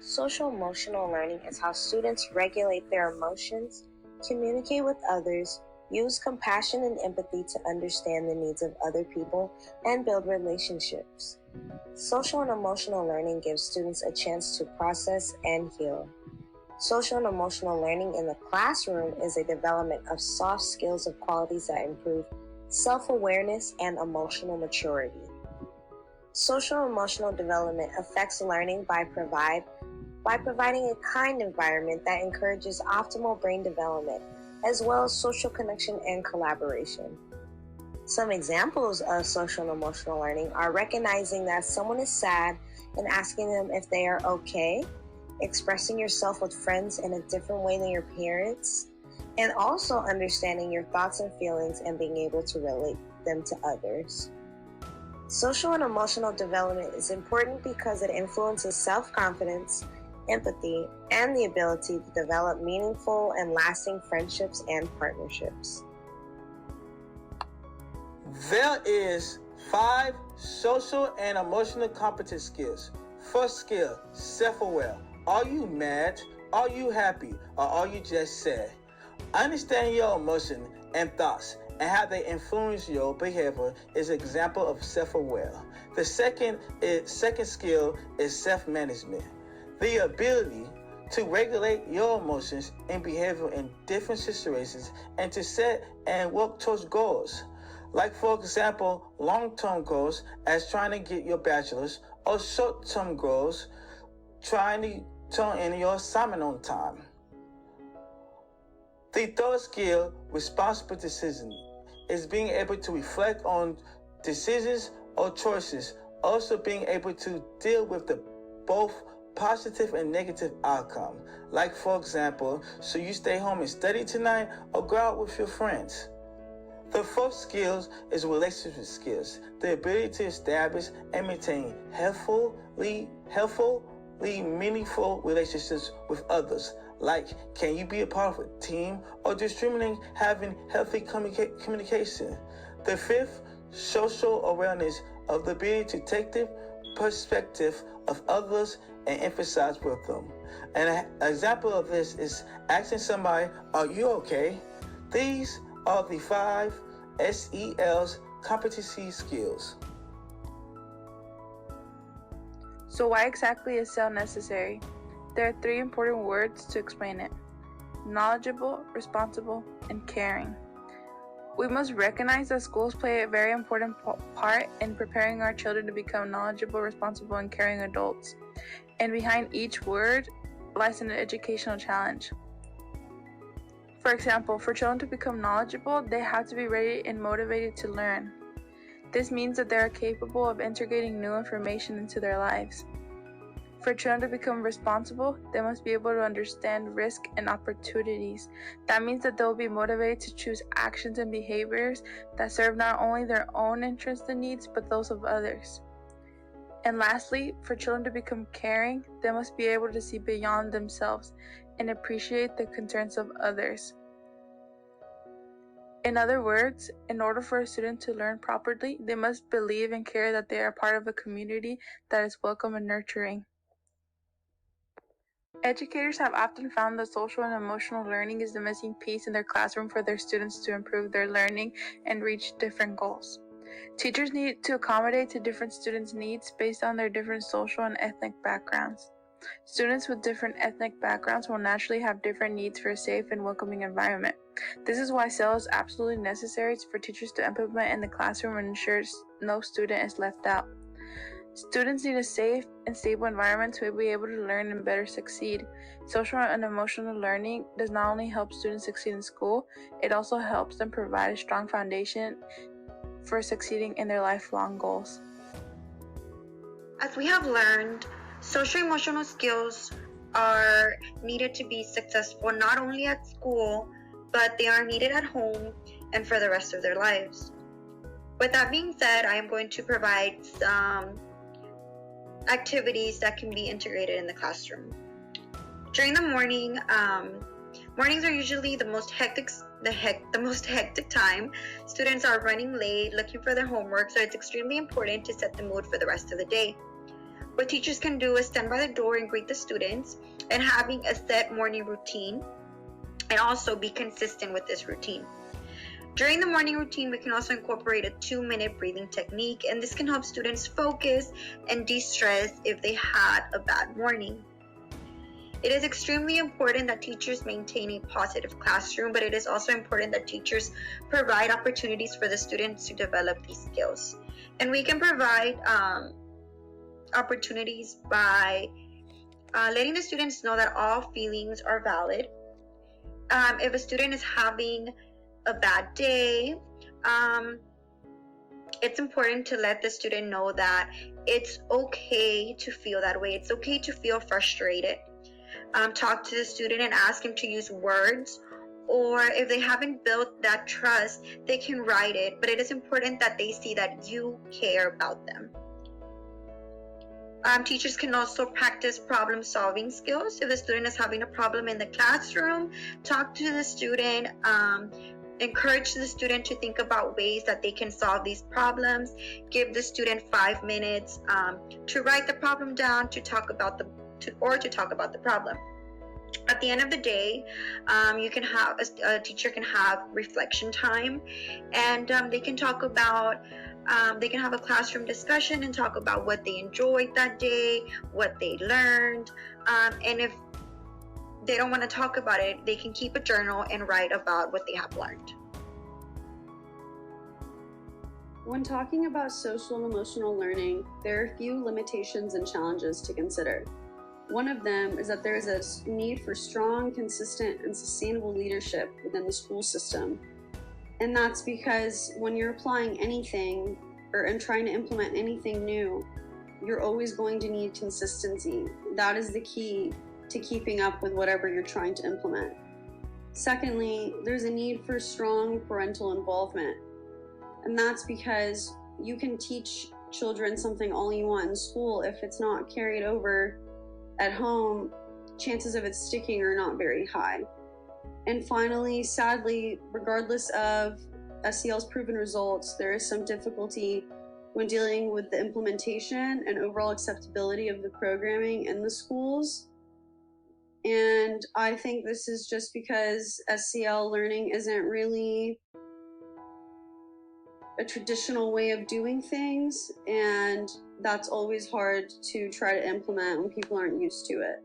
Social emotional learning is how students regulate their emotions, communicate with others, use compassion and empathy to understand the needs of other people, and build relationships. Social and emotional learning gives students a chance to process and heal. Social and emotional learning in the classroom is a development of soft skills of qualities that improve self-awareness and emotional maturity. Social emotional development affects learning by providing a kind environment that encourages optimal brain development, as well as social connection and collaboration. Some examples of social and emotional learning are recognizing that someone is sad and asking them if they are okay, expressing yourself with friends in a different way than your parents, and also understanding your thoughts and feelings and being able to relate them to others. Social and emotional development is important because it influences self-confidence, empathy, and the ability to develop meaningful and lasting friendships and partnerships. There is 5 social and emotional competence skills. First skill, self-aware. Are you mad? Are you happy? Or are you just sad? Understanding your emotions and thoughts and how they influence your behavior is an example of self-aware. The second skill is self-management. The ability to regulate your emotions and behavior in different situations and to set and work towards goals. Like, for example, long-term goals as trying to get your bachelor's, or short-term goals trying to turn in your assignment on time. The third skill, responsible decision, is being able to reflect on decisions or choices, also being able to deal with the both positive and negative outcome. Like, for example, should you stay home and study tonight or go out with your friends? The fourth skill is relationship skills, the ability to establish and maintain healthfully meaningful relationships with others. Like, can you be a part of a team or discriminating, having healthy communication? The fifth, social awareness of the ability to take the perspective of others and empathize with them. An example of this is asking somebody, are you okay? These are the 5 SEL's competency skills. So why exactly is SEL necessary? There are 3 important words to explain it: knowledgeable, responsible, and caring. We must recognize that schools play a very important part in preparing our children to become knowledgeable, responsible, and caring adults. And behind each word lies an educational challenge. For example, for children to become knowledgeable, they have to be ready and motivated to learn. This means that they are capable of integrating new information into their lives. For children to become responsible, they must be able to understand risk and opportunities. That means that they will be motivated to choose actions and behaviors that serve not only their own interests and needs, but those of others. And lastly, for children to become caring, they must be able to see beyond themselves and appreciate the concerns of others. In other words, in order for a student to learn properly, they must believe and care that they are part of a community that is welcome and nurturing. Educators have often found that social and emotional learning is the missing piece in their classroom for their students to improve their learning and reach different goals. Teachers need to accommodate to different students' needs based on their different social and ethnic backgrounds. Students with different ethnic backgrounds will naturally have different needs for a safe and welcoming environment. This is why SEL is absolutely necessary for teachers to implement in the classroom and ensure no student is left out. Students need a safe and stable environment to be able to learn and better succeed. Social and emotional learning does not only help students succeed in school, it also helps them provide a strong foundation for succeeding in their lifelong goals. As we have learned, social-emotional skills are needed to be successful not only at school, but they are needed at home and for the rest of their lives. With that being said, I am going to provide some activities that can be integrated in the classroom. During the morning, mornings are usually the most hectic time. Students are running late, looking for their homework, so it's extremely important to set the mood for the rest of the day. What teachers can do is stand by the door and greet the students, and having a set morning routine, and also be consistent with this routine. During the morning routine, we can also incorporate a 2-minute breathing technique, and this can help students focus and de-stress if they had a bad morning. It is extremely important that teachers maintain a positive classroom, but it is also important that teachers provide opportunities for the students to develop these skills. And we can provide opportunities by letting the students know that all feelings are valid. If a student is having a bad day, it's important to let the student know that it's okay to feel that way. It's okay to feel frustrated. Talk to the student and ask him to use words, or if they haven't built that trust, they can write it, but it is important that they see that you care about them. Teachers can also practice problem-solving skills. If the student is having a problem in the classroom, talk to the student, encourage the student to think about ways that they can solve these problems. Give the student 5 minutes to write the problem down, to talk about the problem. At the end of the day, you can have a teacher can have reflection time, and they can talk about they can have a classroom discussion and talk about what they enjoyed that day, what they learned, and if they don't want to talk about it, they can keep a journal and write about what they have learned. When talking about social and emotional learning, there are a few limitations and challenges to consider. One of them is that there is a need for strong, consistent, and sustainable leadership within the school system. And that's because when you're applying anything and trying to implement anything new, you're always going to need consistency. That is the key to keeping up with whatever you're trying to implement. Secondly, there's a need for strong parental involvement. And that's because you can teach children something all you want in school. If it's not carried over at home, chances of it sticking are not very high. And finally, sadly, regardless of SEL's proven results, there is some difficulty when dealing with the implementation and overall acceptability of the programming in the schools. And I think this is just because SEL learning isn't really a traditional way of doing things, and that's always hard to try to implement when people aren't used to it.